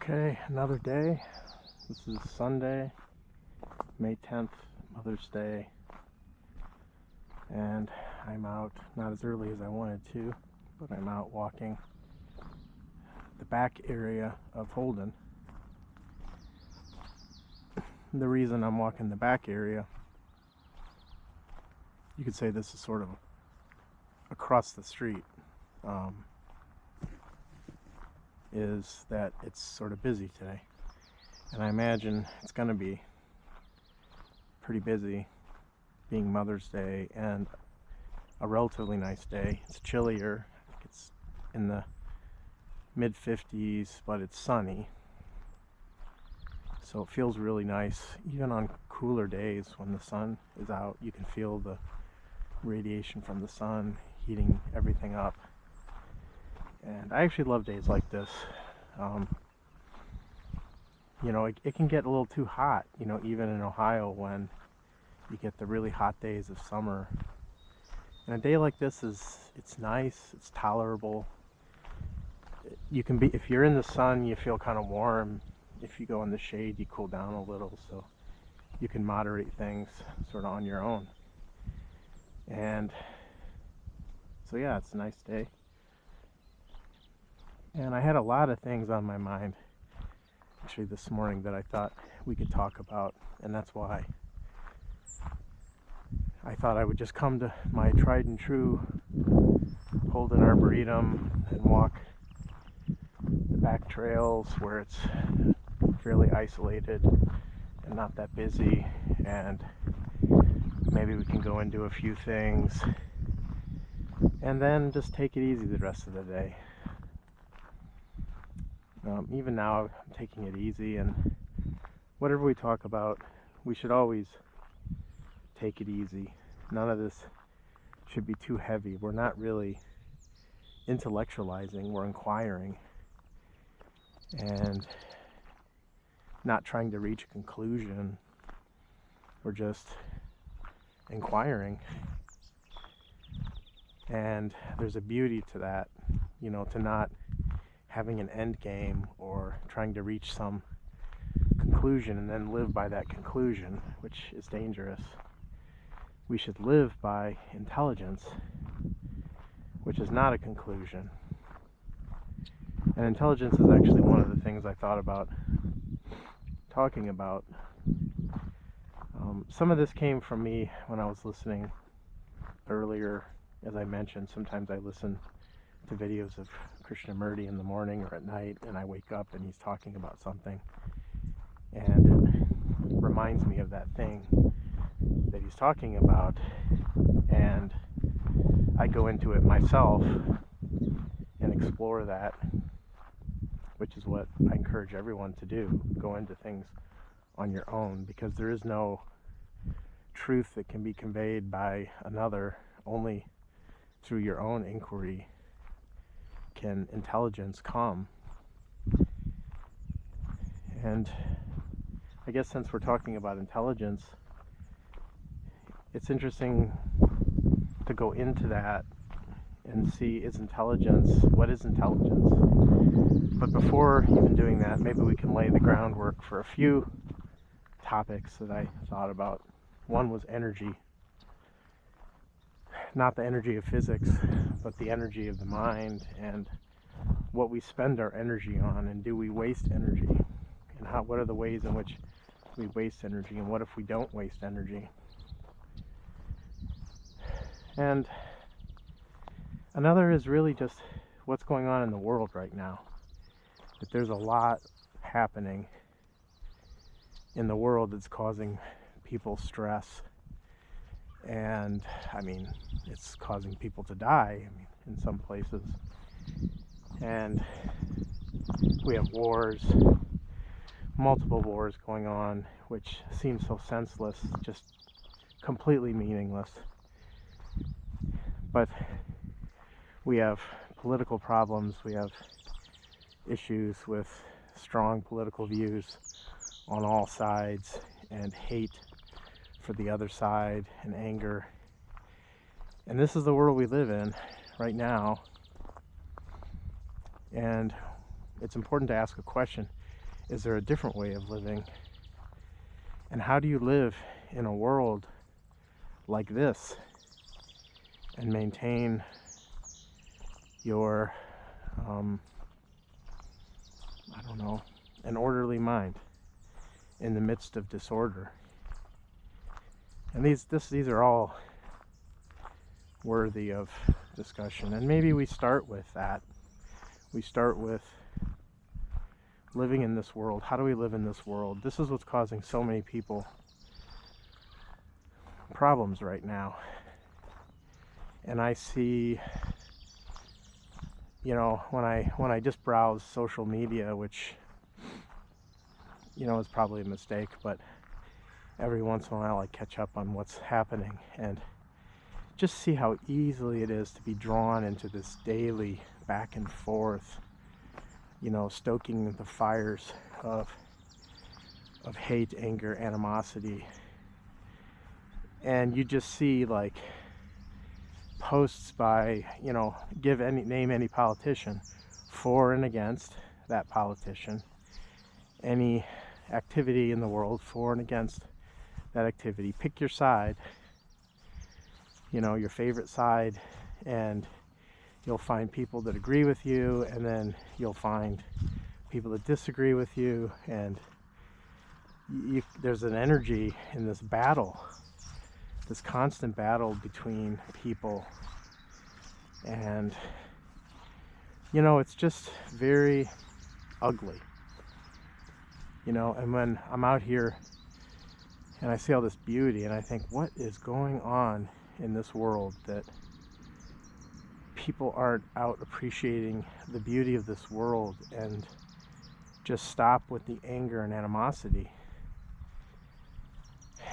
Okay, another day. This is Sunday, May 10th, Mother's Day, and I'm out, not as early as I wanted to, but I'm out walking the back area of Holden. The reason I'm walking the back area, you could say this is sort of across the street, is that it's sort of busy today. And I imagine it's going to be pretty busy, being Mother's Day and a relatively nice day. It's chillier, it's in the mid-50s, but it's sunny. So it feels really nice. Even on cooler days when the sun is out, you can feel the radiation from the sun heating everything up. And I actually love days like this. It can get a little too hot, even in Ohio when you get the really hot days of summer. And a day like this it's nice, it's tolerable. If you're in the sun, you feel kind of warm. If you go in the shade, you cool down a little, so you can moderate things sort of on your own. And so yeah, it's a nice day. And I had a lot of things on my mind actually this morning that I thought we could talk about, and that's why I thought I would just come to my tried and true Holden Arboretum and walk the back trails where it's fairly isolated and not that busy, and maybe we can go into a few things and then just take it easy the rest of the day. Even now, I'm taking it easy, and whatever we talk about, we should always take it easy. None of this should be too heavy. We're not really intellectualizing, we're inquiring and not trying to reach a conclusion. We're just inquiring. And there's a beauty to that, to not having an end game or trying to reach some conclusion and then live by that conclusion, which is dangerous. We should live by intelligence, which is not a conclusion. And intelligence is actually one of the things I thought about talking about. Some of this came from me when I was listening earlier. As I mentioned, sometimes I listen to videos of Krishnamurti in the morning or at night, and I wake up and he's talking about something, and it reminds me of that thing that he's talking about, and I go into it myself and explore that, which is what I encourage everyone to do. Go into things on your own, because there is no truth that can be conveyed by another. Only through your own inquiry can intelligence come. And I guess since we're talking about intelligence, it's interesting to go into that and see, what is intelligence? But before even doing that, maybe we can lay the groundwork for a few topics that I thought about. One was energy. Not the energy of physics, but the energy of the mind, and what we spend our energy on, and do we waste energy, and what are the ways in which we waste energy, and what if we don't waste energy? And another is really just what's going on in the world right now. That there's a lot happening in the world that's causing people stress. And it's causing people to die, in some places. And we have wars, multiple wars going on, which seem so senseless, just completely meaningless. But we have political problems, we have issues with strong political views on all sides, and hate for the other side, and anger. And this is the world we live in right now. And it's important to ask a question. Is there a different way of living? And how do you live in a world like this and maintain your, I don't know, an orderly mind in the midst of disorder? And these are all worthy of discussion. And maybe we start with that. We start with living in this world. How do we live in this world? This is what's causing so many people problems right now. And I see, you know, when I just browse social media, which, you know, is probably a mistake, but every once in a while I catch up on what's happening and just see how easily it is to be drawn into this daily back and forth, you know, stoking the fires of hate, anger, animosity. And you just see like posts by, you know, name any politician, for and against that politician, any activity in the world, for and against that activity. Pick your side, you know, your favorite side, and you'll find people that agree with you, and then you'll find people that disagree with you, and there's an energy in this battle, this constant battle between people. And, you know, it's just very ugly, you know. And when I'm out here and I see all this beauty and I think, what is going on in this world that people aren't out appreciating the beauty of this world and just stop with the anger and animosity?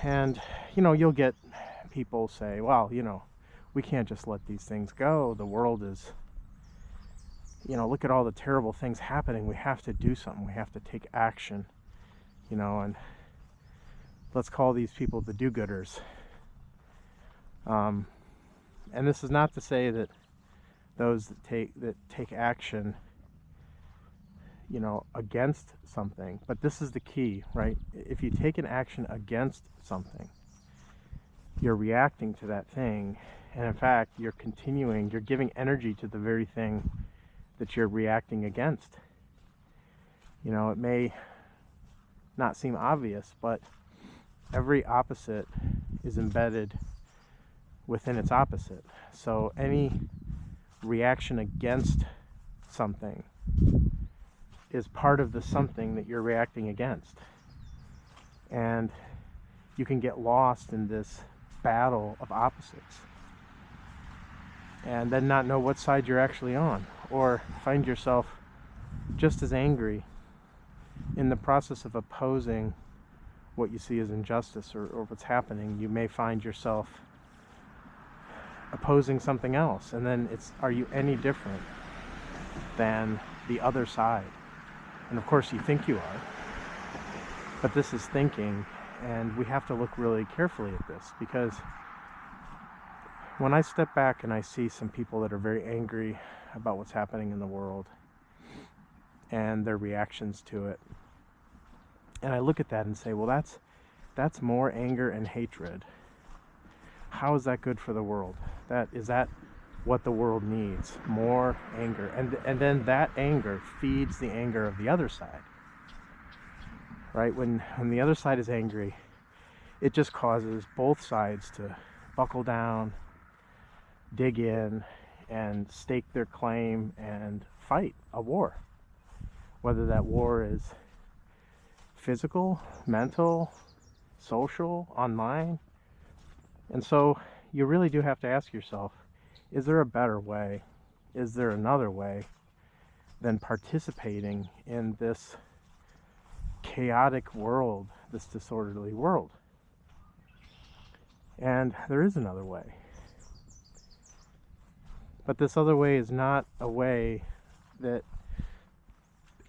And, you know, you'll get people say, well, you know, we can't just let these things go. The world is, you know, look at all the terrible things happening. We have to do something. We have to take action, you know, and let's call these people the do-gooders. And this is not to say that those that take action, you know, against something, but this is the key, right? If you take an action against something, you're reacting to that thing, and in fact you're giving energy to the very thing that you're reacting against. You know, it may not seem obvious, but every opposite is embedded within its opposite. So any reaction against something is part of the something that you're reacting against. And you can get lost in this battle of opposites and then not know what side you're actually on, or find yourself just as angry in the process of opposing what you see as injustice or what's happening. You may find yourself opposing something else, and then are you any different than the other side? And of course you think you are, but this is thinking, and we have to look really carefully at this, because when I step back and I see some people that are very angry about what's happening in the world and their reactions to it, and I look at that and say, well, that's more anger and hatred. How is that good for the world? Is that what the world needs? More anger. And then that anger feeds the anger of the other side. Right? When the other side is angry, it just causes both sides to buckle down, dig in, and stake their claim and fight a war. Whether that war is physical, mental, social, online. And so you really do have to ask yourself, is there a better way? Is there another way than participating in this chaotic world, this disorderly world? And there is another way. But this other way is not a way that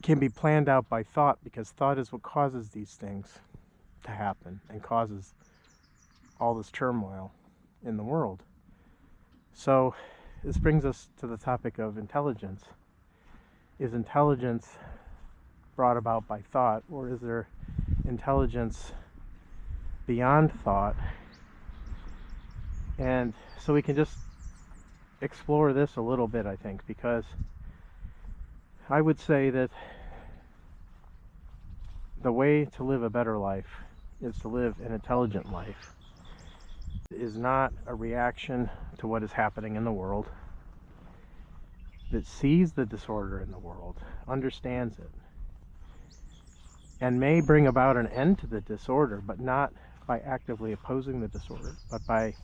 can be planned out by thought, because thought is what causes these things to happen and causes all this turmoil in the world. So this brings us to the topic of intelligence. Is intelligence brought about by thought, or is there intelligence beyond thought? And so we can just explore this a little bit, I think, because I would say that the way to live a better life is to live an intelligent life. It is not a reaction to what is happening in the world, that sees the disorder in the world, understands it, and may bring about an end to the disorder, but not by actively opposing the disorder, but by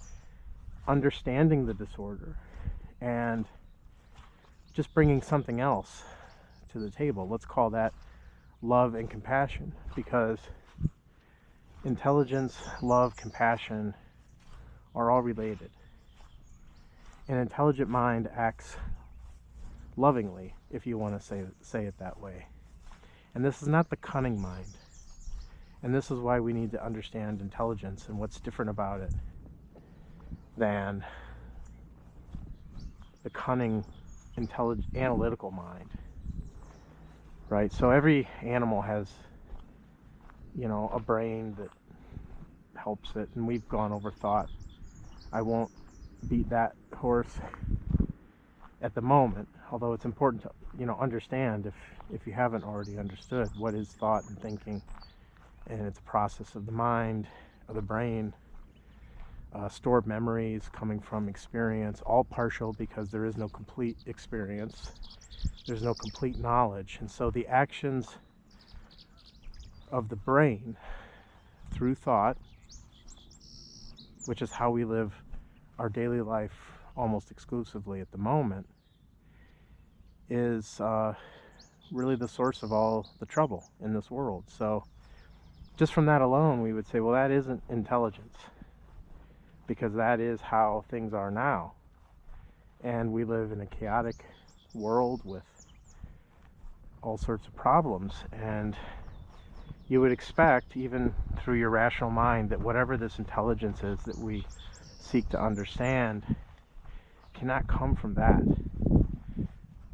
understanding the disorder and just bringing something else to the table. Let's call that love and compassion, because intelligence, love, compassion are all related. An intelligent mind acts lovingly, if you want to say it that way. And this is not the cunning mind. And this is why we need to understand intelligence and what's different about it than the cunning, analytical mind. Right? So every animal has, a brain that helps it, and we've gone over thought. I won't beat that horse at the moment, although it's important to, understand, if you haven't already understood, what is thought and thinking. And it's a process of the mind, of the brain, stored memories coming from experience, all partial, because there is no complete experience. There's no complete knowledge. And so the actions of the brain through thought, which is how we live our daily life almost exclusively at the moment, is really the source of all the trouble in this world. So just from that alone, we would say, well, that isn't intelligence, because that is how things are now. And we live in a chaotic world with all sorts of problems, and you would expect, even through your rational mind, that whatever this intelligence is that we seek to understand cannot come from that,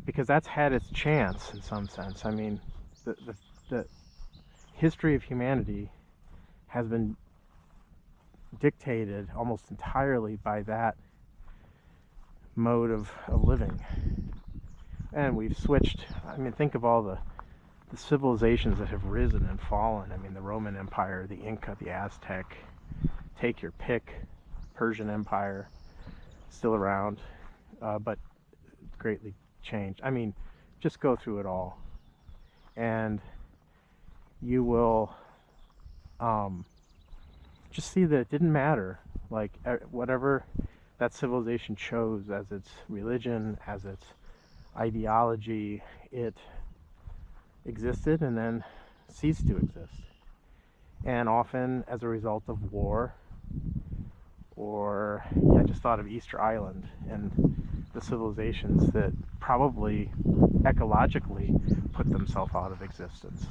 because that's had its chance in some sense. I mean, the history of humanity has been dictated almost entirely by that mode of living. And we've switched. I mean, think of all the civilizations that have risen and fallen. I mean, the Roman Empire, the Inca, the Aztec, take your pick. Persian Empire, still around, but greatly changed. I mean, just go through it all, and you will just see that it didn't matter. Like, whatever that civilization chose as its religion, as its ideology, it existed and then ceased to exist. And often as a result of war, or I just thought of Easter Island and the civilizations that probably ecologically put themselves out of existence.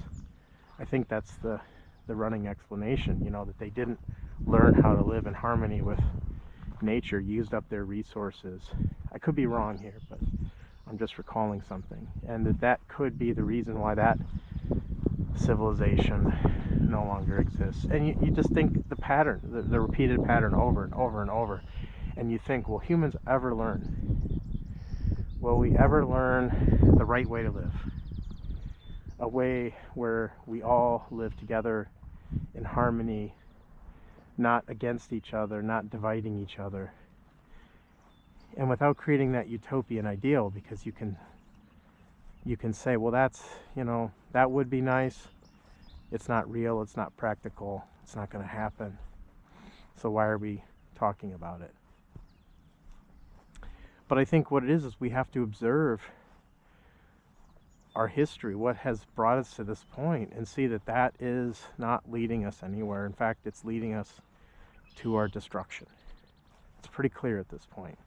I think that's the running explanation, that they didn't learn how to live in harmony with nature, used up their resources. I could be wrong here, but I'm just recalling something. And that could be the reason why that civilization no longer exists. And you just think the pattern, the repeated pattern over and over and over, and you think, will humans ever learn? Will we ever learn the right way to live? A way where we all live together in harmony, not against each other, not dividing each other, and without creating that utopian ideal, because you can say, well, that's, that would be nice. It's not real, it's not practical, it's not going to happen. So why are we talking about it? But I think what it is we have to observe our history, what has brought us to this point, and see that that is not leading us anywhere. In fact, it's leading us to our destruction. It's pretty clear at this point.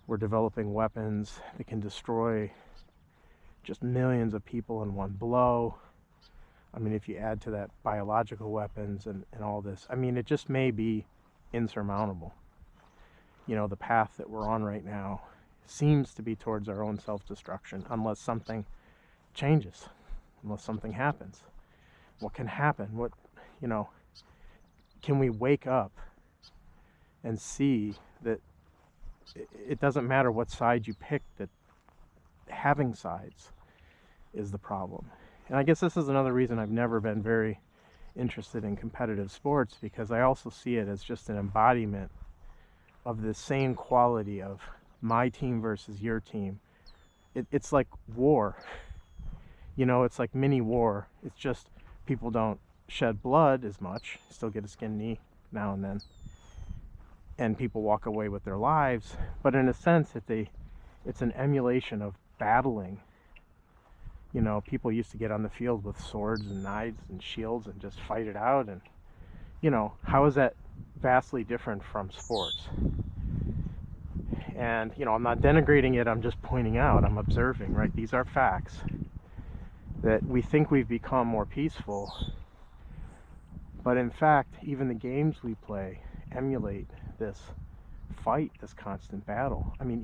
We're developing weapons that can destroy just millions of people in one blow. I mean, if you add to that biological weapons and all this, I mean, it just may be insurmountable. The path that we're on right now seems to be towards our own self-destruction, unless something changes. unless something happens. What can happen? What, you know, can we wake up and see that it doesn't matter what side you pick, that having sides is the problem. And I guess this is another reason I've never been very interested in competitive sports, because I also see it as just an embodiment of the same quality of my team versus your team. It's like war. You know, it's like mini war. It's just people don't shed blood as much, still get a skinned knee now and then, and people walk away with their lives. But in a sense, it's an emulation of battling. You know, people used to get on the field with swords and knives and shields and just fight it out. And, you know, how is that vastly different from sports? And, you know, I'm not denigrating it, I'm just pointing out, I'm observing, right? These are facts, that we think we've become more peaceful, but in fact, even the games we play emulate this fight, this constant battle. I mean,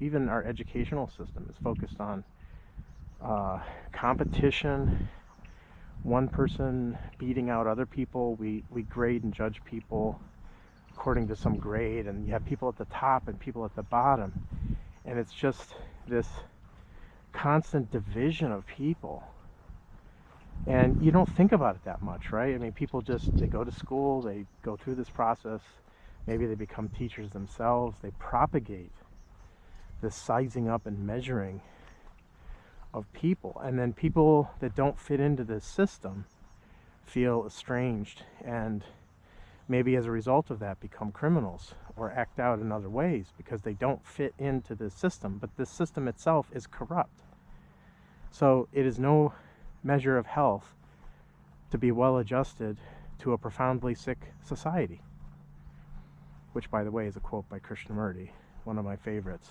even our educational system is focused on competition, one person beating out other people. We grade and judge people according to some grade, and you have people at the top and people at the bottom, and it's just this constant division of people. And you don't think about it that much, right? I mean, people they go to school, they go through this process, maybe they become teachers themselves, they propagate this sizing up and measuring of people, and then people that don't fit into this system feel estranged, and maybe as a result of that become criminals or act out in other ways because they don't fit into this system. But this system itself is corrupt. So it is no measure of health to be well adjusted to a profoundly sick society, which, by the way, is a quote by Krishnamurti, one of my favorites.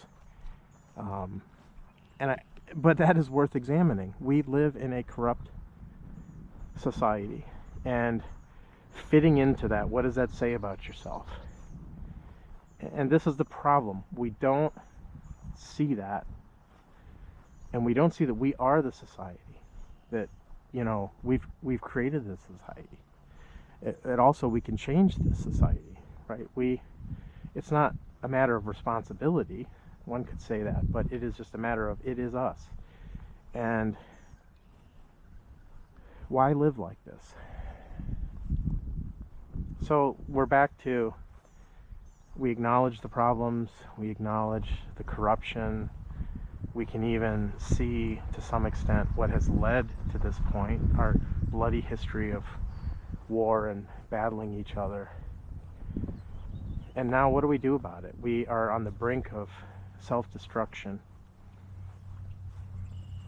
But that is worth examining. We live in a corrupt society, and fitting into that, what does that say about yourself? And this is the problem. We don't see that, and we don't see that we are the society, that, you know, we've created this society. It also, we can change this society, right? It's not a matter of responsibility, one could say that, but it is just a matter of, it is us. And why live like this? So we're back to, we acknowledge the problems, we acknowledge the corruption, we can even see to some extent what has led to this point, our bloody history of war and battling each other. And now what do we do about it? We are on the brink of self-destruction.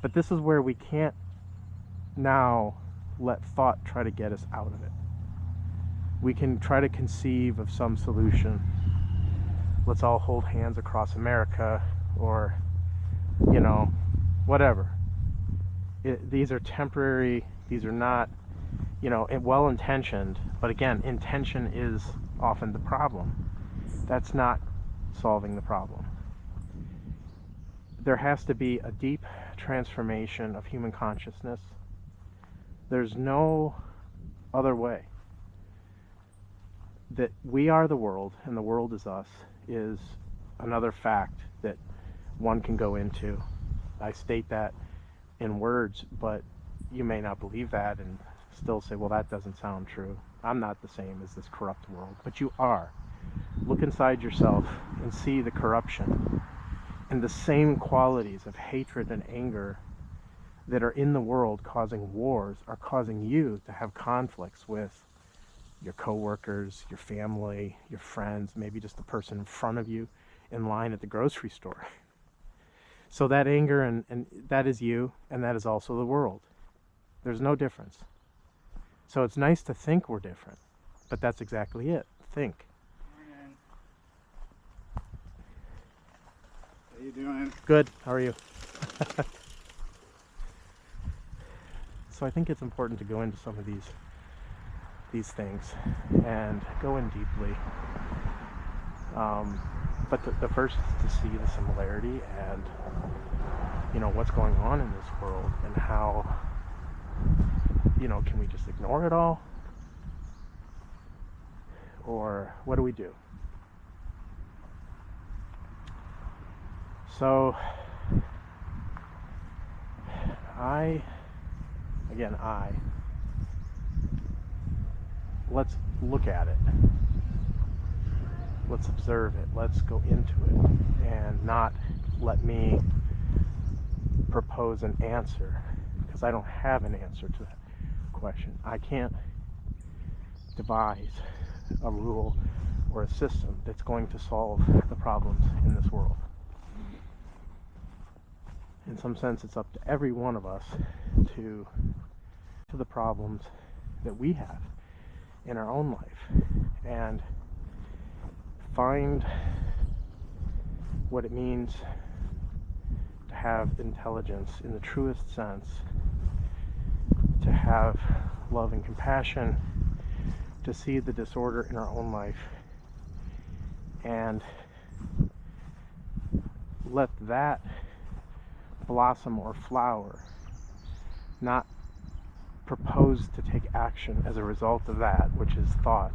But this is where we can't now let thought try to get us out of it. We can try to conceive of some solution. Let's all hold hands across America, or, you know, whatever. These are temporary, these are not, you know, well-intentioned, but again, intention is often the problem. That's not solving the problem. There has to be a deep transformation of human consciousness. There's no other way. That we are the world and the world is us is another fact that one can go into. I state that in words, but you may not believe that and still say, well, that doesn't sound true. I'm not the same as this corrupt world, but you are. Look inside yourself and see the corruption and the same qualities of hatred and anger that are in the world causing wars are causing you to have conflicts with your coworkers, your family, your friends, maybe just the person in front of you in line at the grocery store. So that anger and that is you, and that is also the world. There's no difference. So it's nice to think we're different, but that's exactly it. Think. Morning. How you doing? Good. How are you? So I think it's important to go into some of these things and go in deeply. But the first is to see the similarity and, you know, what's going on in this world and how can we just ignore it all? Or what do we do? So, let's look at it. Let's observe it. Let's go into it and not let me propose an answer, because I don't have an answer to that question. I can't devise a rule or a system that's going to solve the problems in this world. In some sense, it's up to every one of us to the problems that we have in our own life and find what it means to have intelligence in the truest sense, to have love and compassion, to see the disorder in our own life, and let that blossom or flower, not propose to take action as a result of that, which is thought,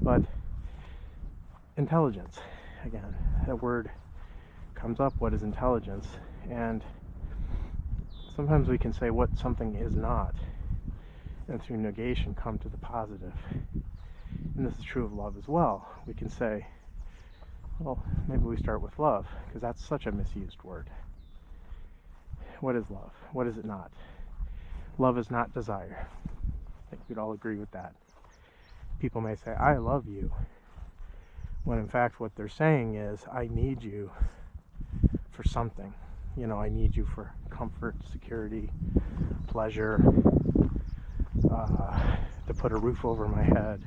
but intelligence. Again, that word comes up. What is intelligence? And sometimes we can say what something is not, and through negation come to the positive. And this is true of love as well. We can say, well, maybe we start with love, because that's such a misused word. What is love? What is it not? Love is not desire. I think we'd all agree with that. People may say, I love you, when in fact what they're saying is, I need you for something. I need you for comfort, security, pleasure, to put a roof over my head.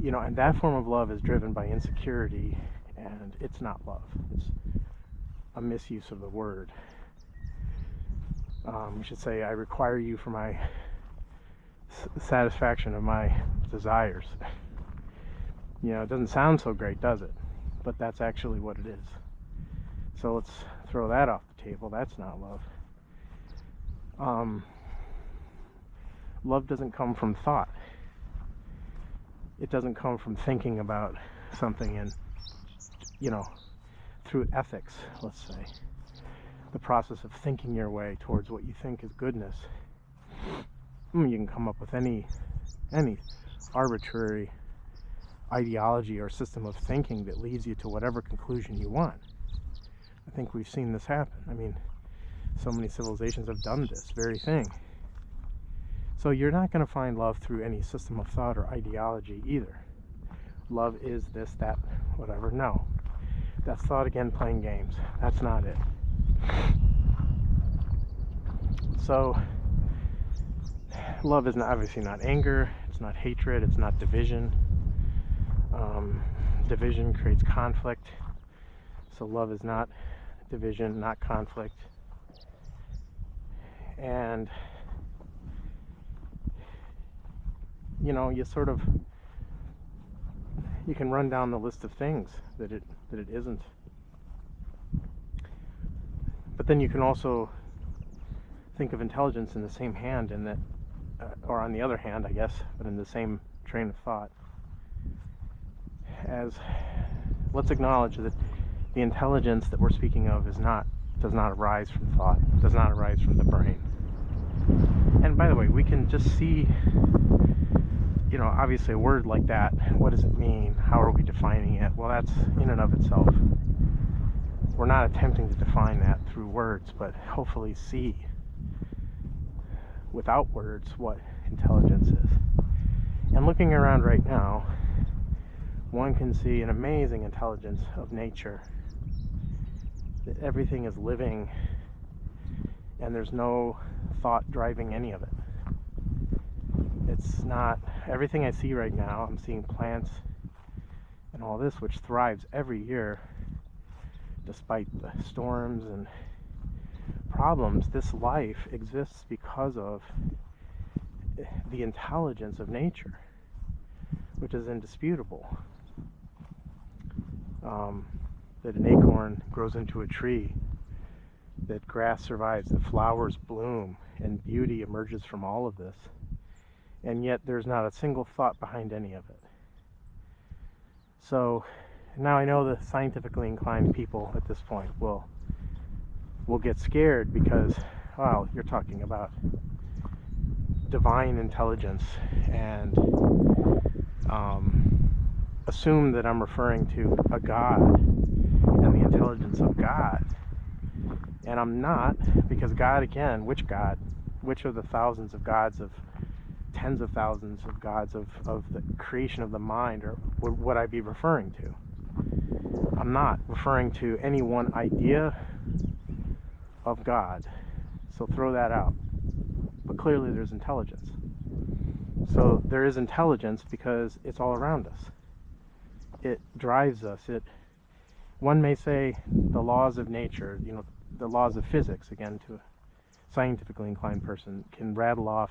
And that form of love is driven by insecurity, and it's not love. It's a misuse of the word. We should say, I require you for my satisfaction of my desires. It doesn't sound so great, does it? But that's actually what it is. So let's throw that off the table. That's not love. Love doesn't come from thought. It doesn't come from thinking about something and, through ethics, let's say. The process of thinking your way towards what you think is goodness. You can come up with any arbitrary ideology or system of thinking that leads you to whatever conclusion you want. I think we've seen this happen. So many civilizations have done this very thing. So you're not going to find love through any system of thought or ideology either. Love is this, that, whatever. No. That's thought again playing games. That's not it. So, love is obviously not anger. It's not hatred. It's not division. Division creates conflict. So love is not division, not conflict. And you can run down the list of things that it isn't. But then you can also think of intelligence in the same hand, in that, or on the other hand, I guess, but in the same train of thought, as let's acknowledge that the intelligence that we're speaking of does not arise from thought, does not arise from the brain. And by the way, we can just see, obviously a word like that, what does it mean? How are we defining it? Well, that's in and of itself. We're not attempting to define that through words, but hopefully see without words what intelligence is. And looking around right now, one can see an amazing intelligence of nature. That everything is living, and there's no thought driving any of it. It's not, everything I see right now, I'm seeing plants and all this, which thrives every year, despite the storms and problems. This life exists because of the intelligence of nature, which is indisputable. That an acorn grows into a tree that grass survives, that flowers bloom, and beauty emerges from all of this. And yet there's not a single thought behind any of it. So now I know the scientifically inclined people at this point will get scared because, wow, you're talking about divine intelligence and assume that I'm referring to a God and the intelligence of God. And I'm not, because God, again, which God? Which of the thousands of gods, of tens of thousands of gods of the creation of the mind, or would I be referring to? I'm not referring to any one idea of God. So throw that out. But clearly there's intelligence. So there is intelligence because it's all around us. It drives us. One may say the laws of nature, the laws of physics, again, to a scientifically inclined person, can rattle off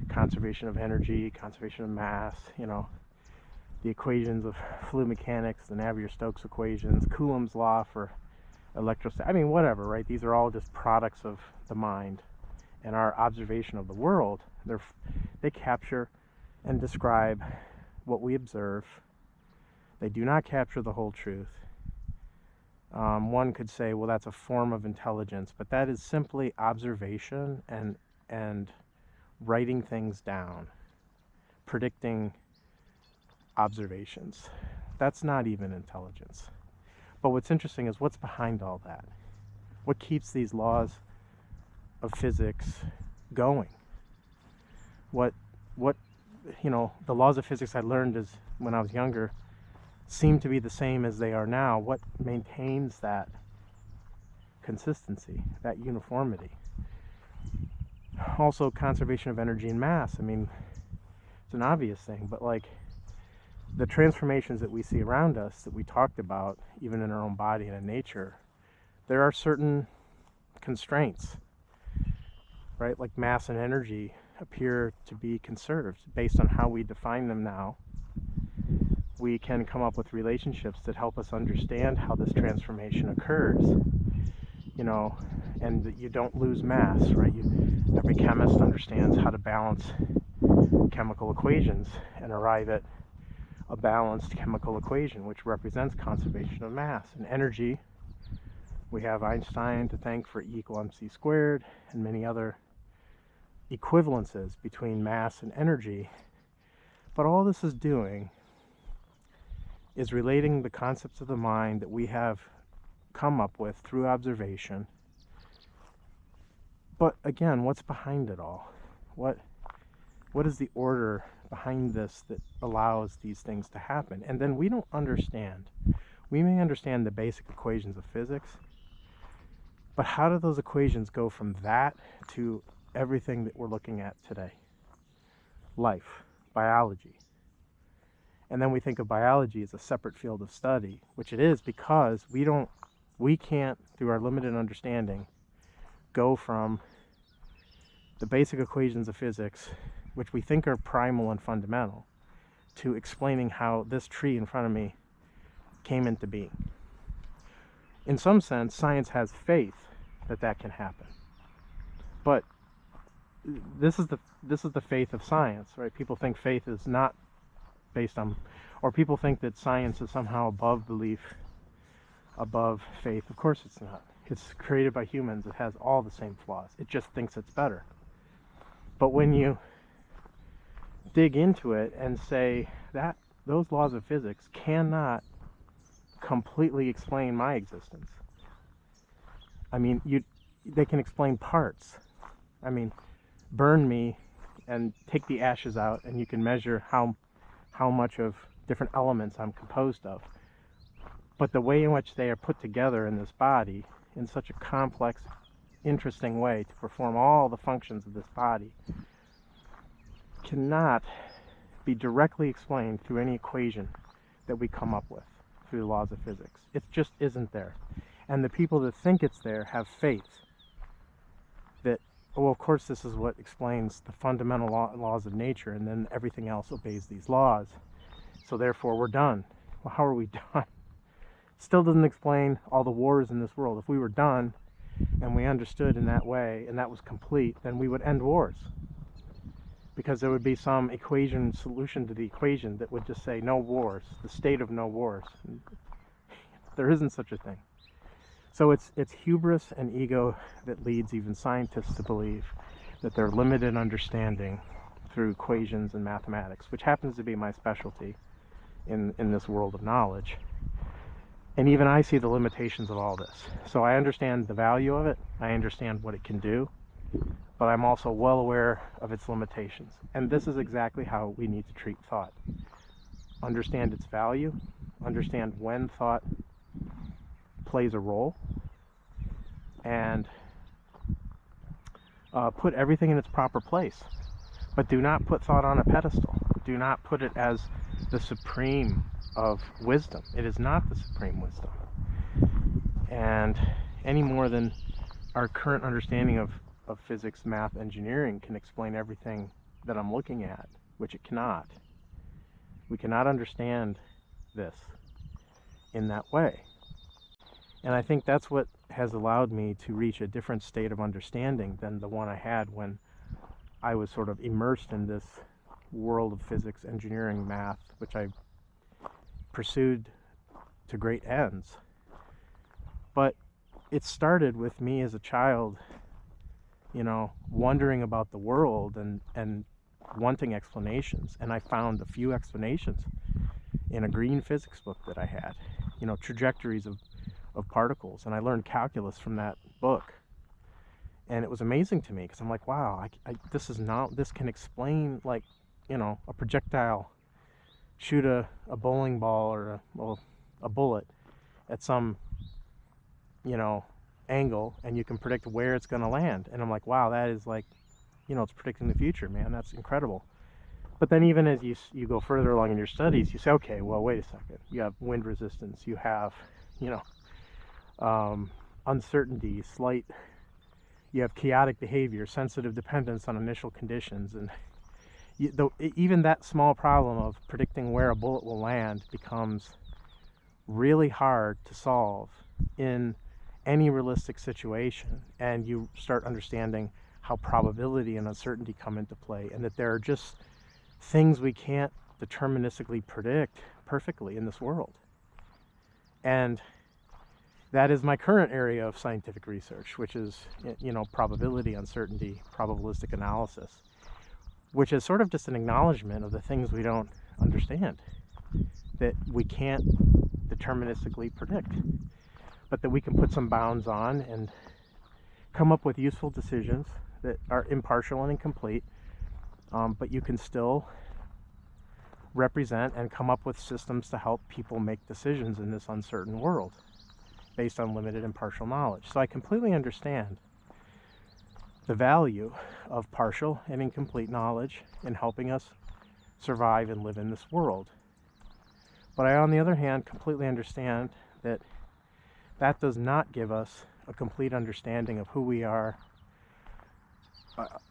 conservation of energy, conservation of mass, the equations of fluid mechanics, the Navier-Stokes equations, Coulomb's law for electrostatic, whatever, right? These are all just products of the mind and our observation of the world. They capture and describe what we observe. They do not capture the whole truth. One could say, well, that's a form of intelligence, but that is simply observation and writing things down, predicting observations. That's not even intelligence. But what's interesting is what's behind all that. What keeps these laws of physics going? What the laws of physics I learned when I was younger seem to be the same as they are now. What maintains that consistency, that uniformity? Also, conservation of energy and mass. It's an obvious thing, but the transformations that we see around us, that we talked about, even in our own body and in nature, there are certain constraints, right? Like mass and energy appear to be conserved based on how we define them now. We can come up with relationships that help us understand how this transformation occurs, and that you don't lose mass, right? Every chemist understands how to balance chemical equations and arrive at a balanced chemical equation, which represents conservation of mass. And energy, we have Einstein to thank for E = mc squared and many other equivalences between mass and energy. But all this is doing is relating the concepts of the mind that we have come up with through observation. But again, what's behind it all? What is the order behind this that allows these things to happen? And then we don't understand. We may understand the basic equations of physics, but how do those equations go from that to everything that we're looking at today? Life, biology. And then we think of biology as a separate field of study, which it is, because we can't, through our limited understanding, go from the basic equations of physics, which we think are primal and fundamental, to explaining how this tree in front of me came into being. In some sense, science has faith that that can happen. But this is the faith of science, right? People think faith is not based on, or people think that science is somehow above belief, above faith. Of course it's not. It's created by humans. It has all the same flaws. It just thinks it's better. But when you dig into it and say that those laws of physics cannot completely explain my existence. They can explain parts. Burn me and take the ashes out, and you can measure how much of different elements I'm composed of. But the way in which they are put together in this body in such a complex, interesting way to perform all the functions of this body cannot be directly explained through any equation that we come up with through the laws of physics. It just isn't there. And the people that think it's there have faith that, of course this is what explains the fundamental laws of nature, and then everything else obeys these laws. So therefore we're done. Well, how are we done? Still doesn't explain all the wars in this world. If we were done, and we understood in that way, and that was complete, then we would end wars. Because there would be some solution to the equation that would just say no wars, the state of no wars. There isn't such a thing. So it's hubris and ego that leads even scientists to believe that their limited understanding through equations and mathematics, which happens to be my specialty in this world of knowledge. And even I see the limitations of all this. So I understand the value of it, I understand what it can do, but I'm also well aware of its limitations. And this is exactly how we need to treat thought. Understand its value, understand when thought plays a role, and put everything in its proper place. But do not put thought on a pedestal. Do not put it as the supreme of wisdom. It is not the supreme wisdom. And any more than our current understanding of physics, math, engineering can explain everything that I'm looking at, which it cannot. We cannot understand this in that way. And I think that's what has allowed me to reach a different state of understanding than the one I had when I was sort of immersed in this world of physics, engineering, math, which I pursued to great ends. But it started with me as a child, wondering about the world and wanting explanations. And I found a few explanations in a green physics book that I had, trajectories of particles. And I learned calculus from that book. And it was amazing to me because I'm like, wow, this can explain, like, a projectile shoot a bowling ball or a bullet at some, angle, and you can predict where it's going to land. And I'm like, wow, that is like, it's predicting the future, man. That's incredible. But then even as you go further along in your studies, you say, okay, well, wait a second. You have wind resistance. You have, uncertainty, you have chaotic behavior, sensitive dependence on initial conditions. And even that small problem of predicting where a bullet will land becomes really hard to solve in any realistic situation. And you start understanding how probability and uncertainty come into play, and that there are just things we can't deterministically predict perfectly in this world. And that is my current area of scientific research, which is, probability, uncertainty, probabilistic analysis, which is sort of just an acknowledgement of the things we don't understand, that we can't deterministically predict, but that we can put some bounds on and come up with useful decisions that are impartial and incomplete, but you can still represent and come up with systems to help people make decisions in this uncertain world based on limited impartial knowledge. So I completely understand the value of partial and incomplete knowledge in helping us survive and live in this world. But I, on the other hand, completely understand that that does not give us a complete understanding of who we are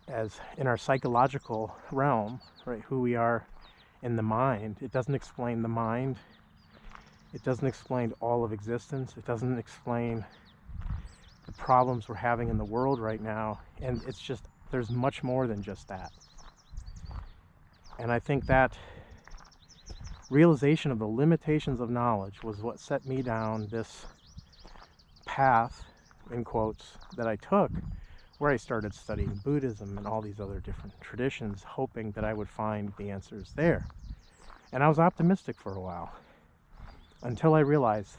as in our psychological realm, right? Who we are in the mind. It doesn't explain the mind. It doesn't explain all of existence. It doesn't explain the problems we're having in the world right now. And it's just, there's much more than just that. And I think that realization of the limitations of knowledge was what set me down this path, in quotes, that I took, where I started studying Buddhism and all these other different traditions, hoping that I would find the answers there. And I was optimistic for a while, until I realized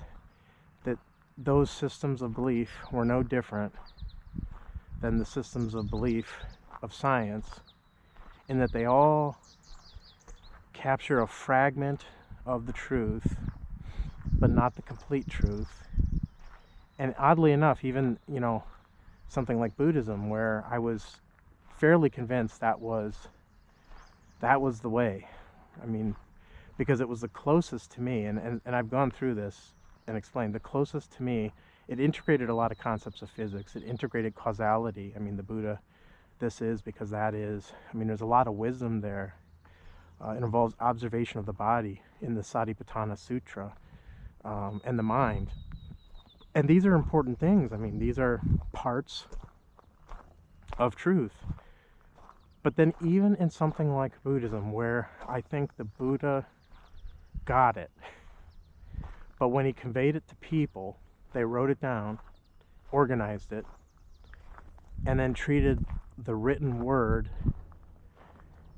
that those systems of belief were no different than the systems of belief of science, in that they all capture a fragment of the truth, but not the complete truth. And oddly enough, even, something like Buddhism, where I was fairly convinced that was the way. I mean, because it was the closest to me, and I've gone through this and explained, the closest to me, it integrated a lot of concepts of physics. It integrated causality. I mean, the Buddha, this is because that is. I mean, there's a lot of wisdom there. It involves observation of the body in the Satipatthana Sutra, and the mind. And these are important things. I mean, these are parts of truth. But then even in something like Buddhism, where I think the Buddha got it, but when he conveyed it to people, they wrote it down, organized it, and then treated the written word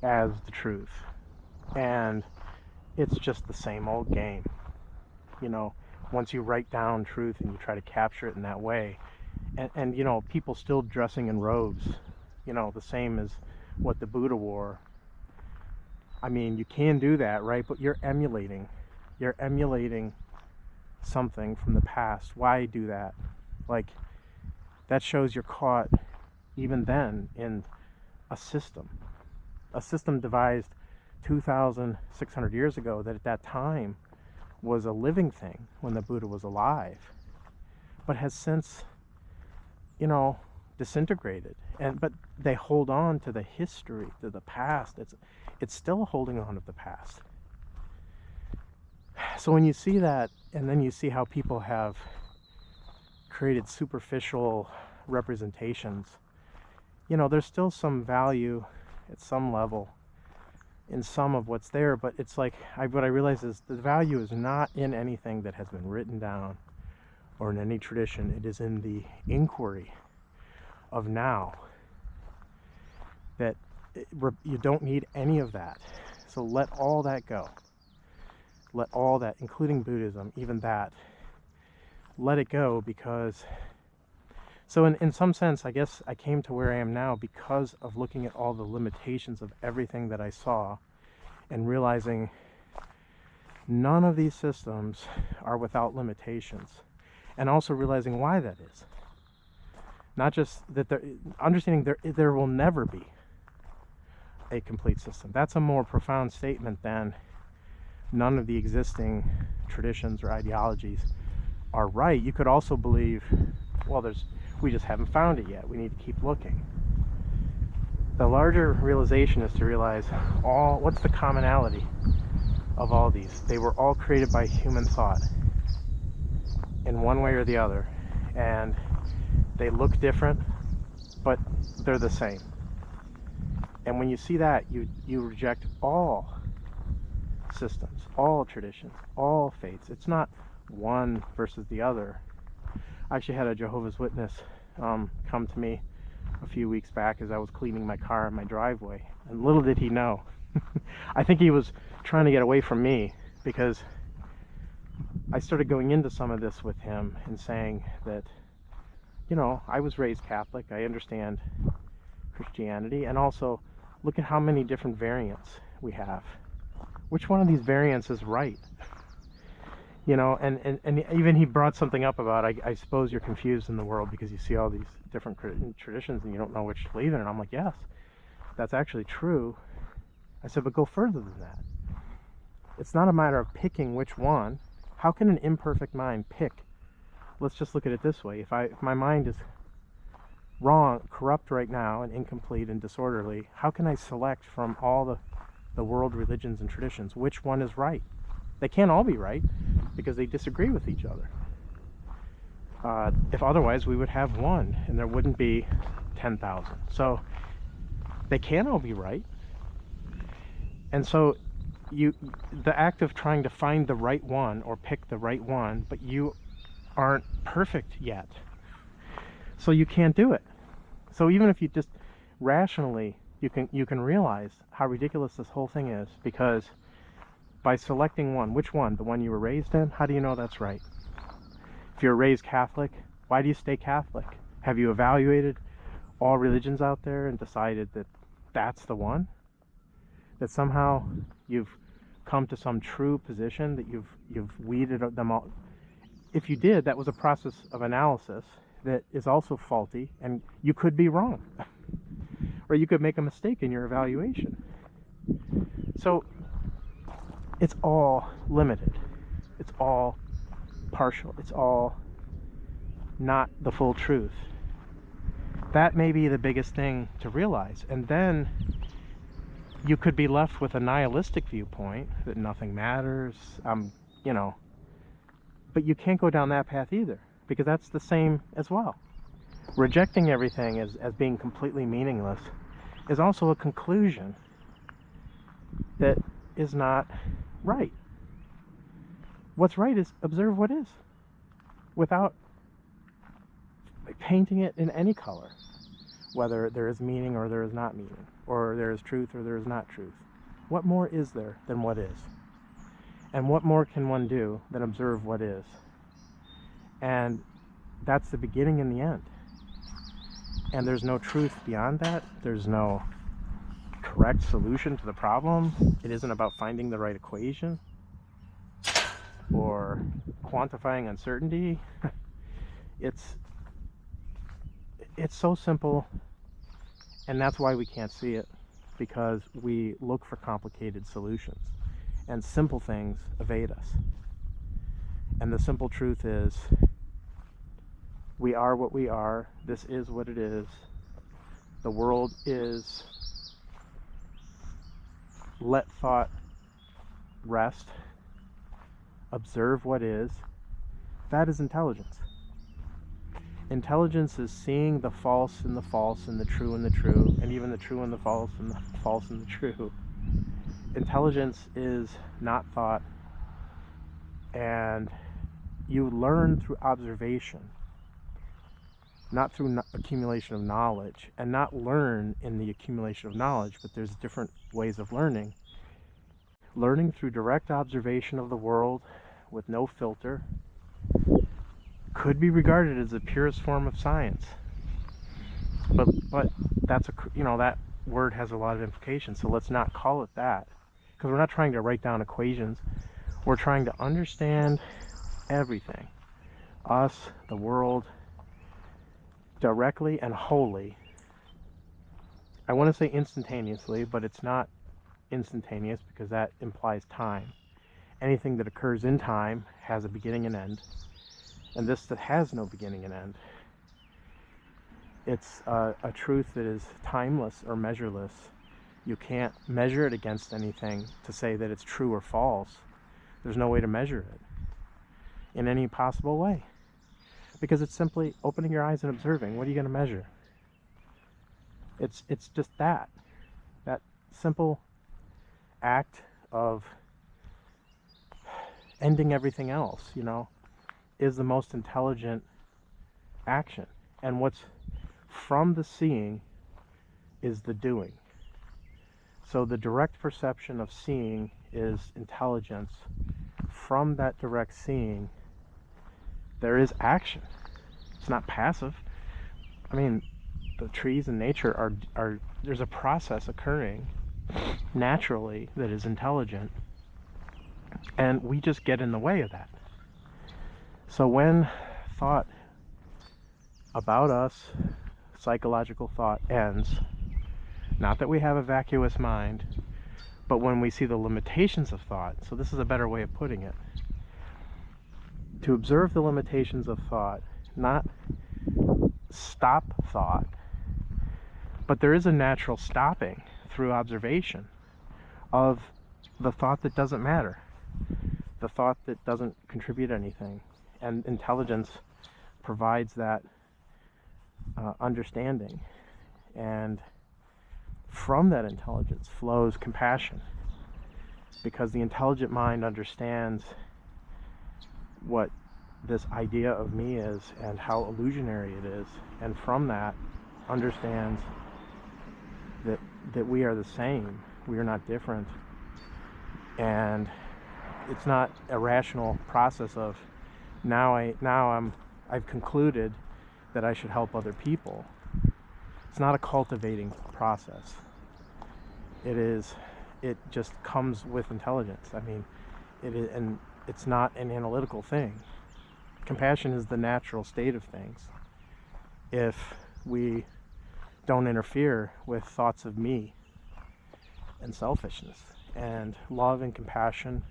as the truth. And it's just the same old game. You know, once you write down truth and you try to capture it in that way, and you know, people still dressing in robes, you know, the same as what the Buddha wore. I mean, you can do that, right? But you're emulating something from the past. Why do that? Like, that shows you're caught even then in a system devised 2,600 years ago that at that time was a living thing when the Buddha was alive, but has since, you know, disintegrated. But they hold on to the history, to the past. It's still holding on to the past. So when you see that, and then you see how people have created superficial representations, you know, there's still some value at some level in some of what's there, but it's like, what I realize is the value is not in anything that has been written down or in any tradition. It is in the inquiry of now, that you don't need any of that. So let all that go. Let all that, including Buddhism, even that, let it go. Because, so in some sense, I guess I came to where I am now because of looking at all the limitations of everything that I saw and realizing none of these systems are without limitations, and also realizing why that is. Not just that, understanding there will never be a complete system. That's a more profound statement than none of the existing traditions or ideologies are right. You could also believe, well, we just haven't found it yet. We need to keep looking. The larger realization is to realize what's the commonality of all these. They were all created by human thought in one way or the other, and they look different, but they're the same. And when you see that, you reject all systems, all traditions, all faiths. It's not one versus the other. I actually had a Jehovah's Witness come to me a few weeks back as I was cleaning my car in my driveway, and little did he know. I think he was trying to get away from me, because I started going into some of this with him and saying that, you know, I was raised Catholic, I understand Christianity, and also look at how many different variants we have. Which one of these variants is right? You know, and even he brought something up about, I suppose you're confused in the world because you see all these different traditions and you don't know which to believe in. And I'm like, yes, that's actually true. I said, but go further than that. It's not a matter of picking which one. How can an imperfect mind pick? Let's just look at it this way. If my mind is wrong, corrupt right now, and incomplete and disorderly, how can I select from all the world religions and traditions which one is right? They can't all be right because they disagree with each other. If otherwise, we would have one and there wouldn't be 10,000. So they can't all be right. And so the act of trying to find the right one or pick the right one, but you aren't perfect yet, so you can't do it. So even if you just rationally, you can realize how ridiculous this whole thing is, because by selecting one, which one? The one you were raised in? How do you know that's right? If you're raised Catholic, why do you stay Catholic? Have you evaluated all religions out there and decided that that's the one? That somehow you've come to some true position, that you've weeded them all? If you did, that was a process of analysis that is also faulty, and you could be wrong. Or you could make a mistake in your evaluation. So it's all limited. It's all partial. It's all not the full truth. That may be the biggest thing to realize. And then you could be left with a nihilistic viewpoint that nothing matters, you know. But you can't go down that path either. because that's the same as well. Rejecting everything as being completely meaningless is also a conclusion that is not right. What's right is observe what is, without painting it in any color, whether there is meaning or there is not meaning, or there is truth or there is not truth. What more is there than what is? And what more can one do than observe what is? And that's the beginning and the end. And there's no truth beyond that. There's no correct solution to the problem. It isn't about finding the right equation or quantifying uncertainty. It's so simple, and that's why we can't see it, because we look for complicated solutions, and simple things evade us. And the simple truth is, we are what we are. This is what it is. The world is. Let thought rest. Observe what is. That is intelligence. Intelligence is seeing the false in the false and the true in the true, and even the true in the false and the false in the true. Intelligence is not thought, and you learn through observation, not through accumulation of knowledge, and not learn in the accumulation of knowledge, but there's different ways of learning. Learning through direct observation of the world with no filter could be regarded as the purest form of science. But that's that word has a lot of implications, so let's not call it that, because we're not trying to write down equations. We're trying to understand everything, us, the world, directly and wholly. I want to say instantaneously, but it's not instantaneous, because that implies time. Anything that occurs in time has a beginning and end, and this that has no beginning and end. It's a truth that is timeless or measureless. You can't measure it against anything to say that it's true or false. There's no way to measure it in any possible way, because it's simply opening your eyes and observing. What are you going to measure? It's just that simple act of ending everything else, is the most intelligent action. And what's from the seeing is the doing. So the direct perception of seeing is intelligence. From that direct seeing, there is action. It's not passive. I mean, the trees in nature are there's a process occurring naturally that is intelligent, and we just get in the way of that. So when thought about us, psychological thought, ends, not that we have a vacuous mind, but when we see the limitations of thought, so this is a better way of putting it, to observe the limitations of thought, not stop thought, but there is a natural stopping through observation of the thought that doesn't matter, the thought that doesn't contribute anything. And intelligence provides that understanding, and from that intelligence flows compassion, because the intelligent mind understands what this idea of me is and how illusionary it is, and from that understands that we are the same, we are not different, and it's not a rational process of I've concluded that I should help other people. It's not a cultivating process. It just comes with intelligence. I mean, and it's not an analytical thing. Compassion is the natural state of things if we don't interfere with thoughts of me and selfishness. And love and compassion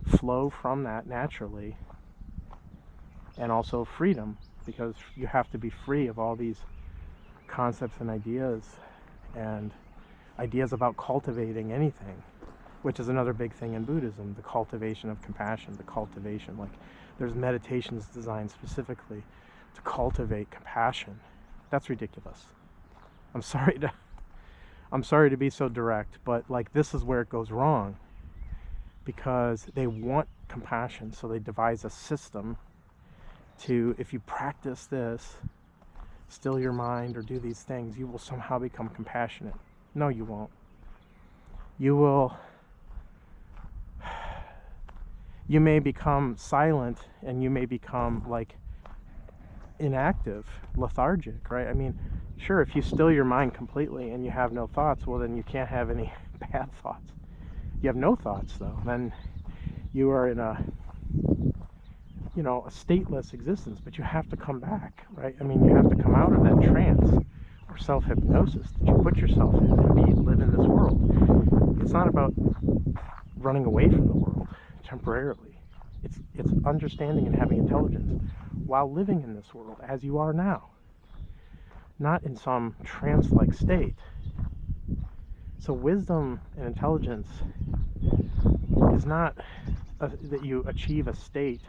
flow from that naturally, and also freedom, because you have to be free of all these concepts and ideas about cultivating anything, which is another big thing in Buddhism, the cultivation of compassion, the there's meditations designed specifically to cultivate compassion. That's ridiculous. I'm sorry to be so direct, but like this is where it goes wrong, because they want compassion, so they devise a system to, if you practice this, still your mind or do these things, you will somehow become compassionate. No, you won't. You may become silent, and you may become like inactive, lethargic, right? I mean, sure, if you still your mind completely and you have no thoughts, well, then you can't have any bad thoughts. You have no thoughts, though, then you are in a stateless existence, but you have to come back, right? I mean, you have to come out of that trance or self-hypnosis that you put yourself in and live in this world. It's not about running away from the world temporarily. It's understanding and having intelligence while living in this world as you are now, not in some trance-like state. So wisdom and intelligence is not that you achieve a state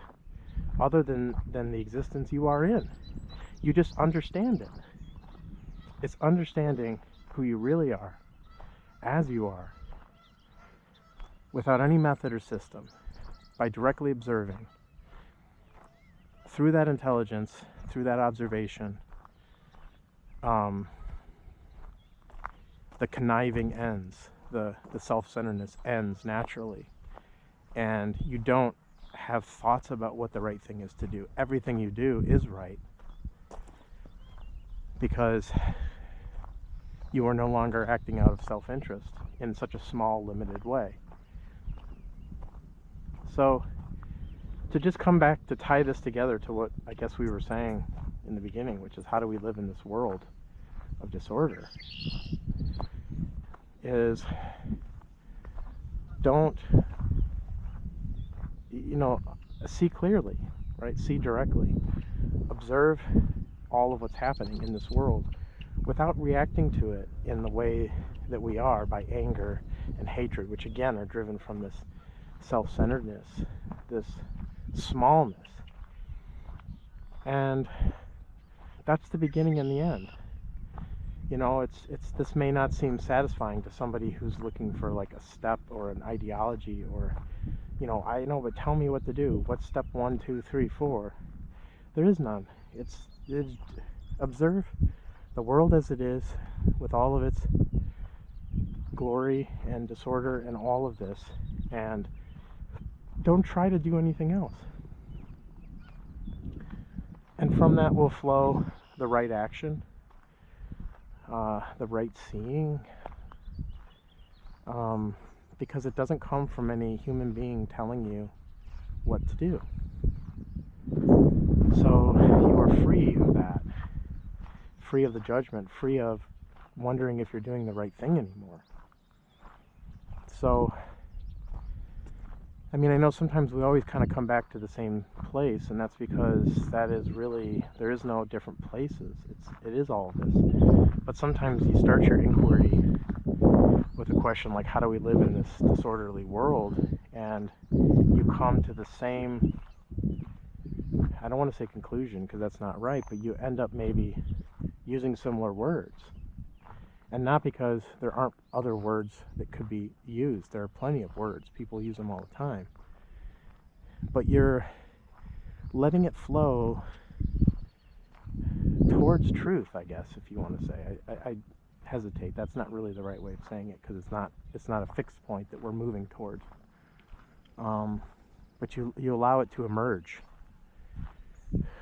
other than the existence you are in. You just understand it. It's understanding who you really are, as you are, without any method or system, by directly observing. Through that intelligence, through that observation, the conniving ends, the self-centeredness ends naturally. And you don't have thoughts about what the right thing is to do. Everything you do is right, because you are no longer acting out of self-interest in such a small, limited way. So to just come back to tie this together to what I guess we were saying in the beginning, which is how do we live in this world of disorder, is don't, see clearly, right? See directly. Observe all of what's happening in this world without reacting to it in the way that we are, by anger and hatred, which again are driven from this self-centeredness, this smallness. And that's the beginning and the end. This may not seem satisfying to somebody who's looking for like a step or an ideology, or I know, but tell me what to do. What's step 1, 2, 3, 4? There is none. It's observe the world as it is, with all of its glory and disorder and all of this, and don't try to do anything else. And from that will flow the right action, the right seeing, because it doesn't come from any human being telling you what to do. So you are free of that, free of the judgment, free of wondering if you're doing the right thing anymore. So, I mean, I know sometimes we always kind of come back to the same place, and that's because that is really, there is no different places. It is all of this. But sometimes you start your inquiry with a question like, how do we live in this disorderly world? And you come to the same, I don't want to say conclusion because that's not right, but you end up maybe using similar words. And not because there aren't other words that could be used. There are plenty of words. People use them all the time. But you're letting it flow towards truth, I guess, if you want to say. I hesitate. That's not really the right way of saying it, because it's not a fixed point that we're moving towards. But you allow it to emerge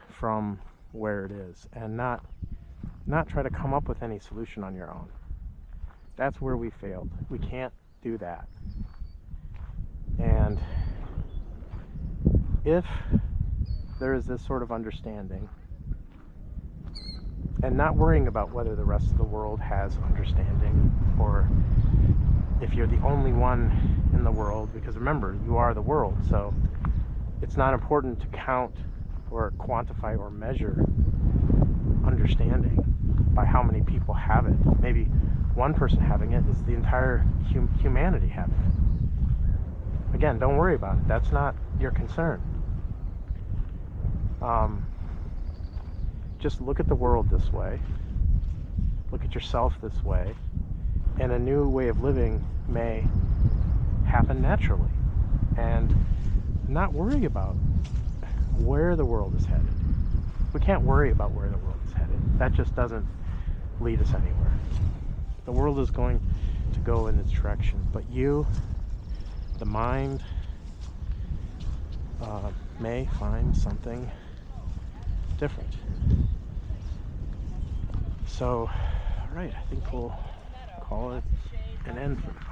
from where it is, and not try to come up with any solution on your own. That's where we failed. We can't do that. And if there is this sort of understanding, and not worrying about whether the rest of the world has understanding, or if you're the only one in the world, because remember, you are the world, so it's not important to count or quantify or measure understanding by how many people have it. Maybe one person having it is the entire humanity having it. Again, don't worry about it. That's not your concern. Just look at the world this way, look at yourself this way, and a new way of living may happen naturally. And not worry about where the world is headed. We can't worry about where the world is headed. That just doesn't lead us anywhere. The world is going to go in its direction, but you, the mind, may find something different. So, all right, I think we'll call it an end for now.